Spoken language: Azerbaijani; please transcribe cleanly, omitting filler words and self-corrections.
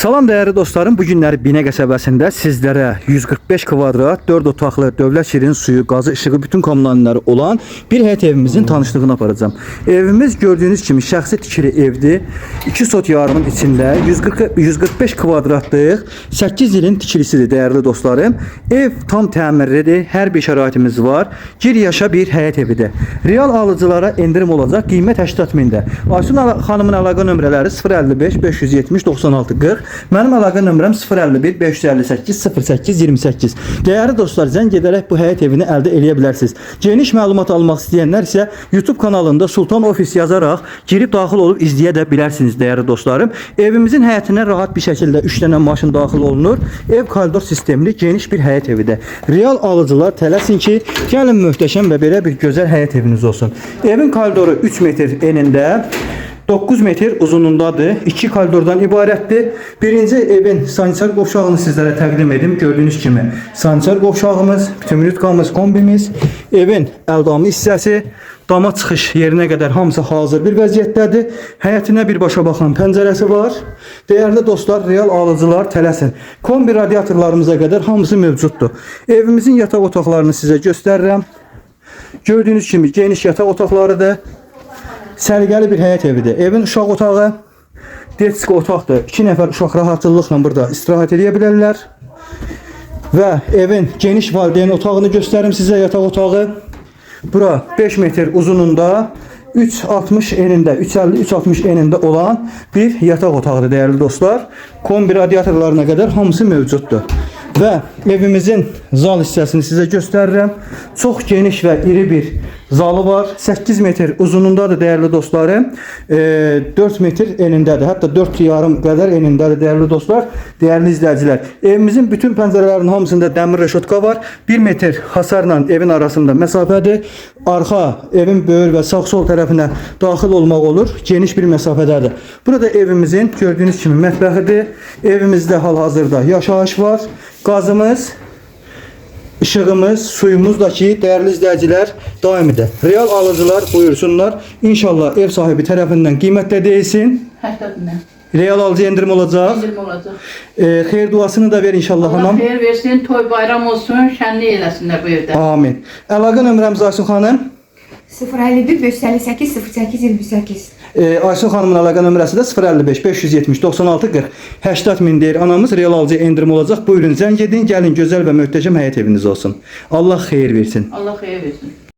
Salam değerli dostlarım, bu günləri Binə qəsəbəsində sizlərə 145 kvadrat, 4 otaqlı, dövlət şirin suyu, qazı, işığı, bütün kommunalları olan bir həyət evimizin tanışlığını aparacağım. Evimiz gördüğünüz kimi şəxsi tikili evdir. 2 sot yarımın içində 145 kvadratlıq 8 ilin tikilisidir değerli dostlarım. Ev tam təmirlidir, hər bir şəraitimiz var. Gir yaşa bir həyət evidir. Real alıcılara endirim olacaq, qiymət 80 mində. Aysun xanımın əlaqə nömrələri 055 570 96 40. Mənim əlaqə nömrəm 051 558 08 28. Değerli dostlar, zəng edərək bu həyət evini əldə edə bilərsiniz. Geniş məlumat almaq istəyənlər isə YouTube kanalında Sultan Ofis yazaraq girib daxil olub izləyə də bilərsiniz değerli dostlarım. Evimizin həyətinə rahat bir şəkildə 3 dənə maşın daxil olunur. Ev koridor sistemli geniş bir həyət evidir. Real alıcılar tələsin ki, gəlin möhtəşəm və belə bir gözəl həyət eviniz olsun. Evin koridoru 3 metr enində, 9 metr uzunluğundadır. 2 koridordan ibarətdir. Birinci evin sanitar qovşağını sizlərə təqdim edim. Gördüyünüz kimi sanitar qovşağımız, bütünlüyümüz, kombimiz, evin əldamı hissəsi, dama çıxış yerinə qədər hamısı hazır bir vəziyyətdədir. Həyətinə birbaşa baxan pəncərəsi var. Değerli dostlar, real alıcılar tələsin. Kombi radiatorlarımıza qədər hamısı mövcuddur. Evimizin yataq otaqlarını sizə göstərirəm. Gördüyünüz kimi geniş yataq otaqlarıdır. Səliqəli bir həyət evidir. Evin uşaq otağı detski otaqdır. 2 nəfər uşaq rahatlıqla burada istirahət edə bilərlər. Və evin geniş valideyn otağını göstərim sizə, yataq otağı. Bura 5 metr uzunluğunda, 3.60 enində, 3.50-3.60 enində olan bir yataq otağıdır değerli dostlar. Kombi radiatorlarına qədər hamısı mövcuddur. Və evimizin zal hissəsini sizə göstərirəm. Çox geniş və iri bir zalı var. 8 metr uzunluğundadır değerli dostlarım. 4 metr enindədir. Hətta 4,5 qədər enindədir değerli dostlar. Değerli izləyicilər. Evimizin bütün pəncərələrinin hamısında dəmir reşotka var. 1 metr hasarla evin arasında məsafədir. Arxa evin böyür və sağ-sol tərəfinə daxil olmaq olur. Geniş bir məsafədədir. Burada evimizin gördüyünüz kimi mətbəxidir. Evimizdə hal-hazırda yaşayış var. Gazımız, ışığımız, suyumuz da ki değerli izləyicilər daimidir. Real alıcılar buyursunlar. İnşallah ev sahibi tərəfindən qiymətlə deyilsin. 80 min. Real alıcı endirim olacaq. İndirim olacaq. Xeyir duasını da ver inşallah Allah hanım. xeyir versin, toy bayram olsun, şənlik eləsinlər bu evdə. Amin. Əlaqə nömrəmiz Aysun xanım. 051 558 08 28. Aysun xanımın əlaqə nömrəsi də 055 570 96 40. 80 min deyir anamız. Real alıcı endirim olacaq. Buyurun zəng edin, gəlin gözəl və möhtəşəm həyət eviniz olsun. Allah xeyir versin. Allah xeyir versin.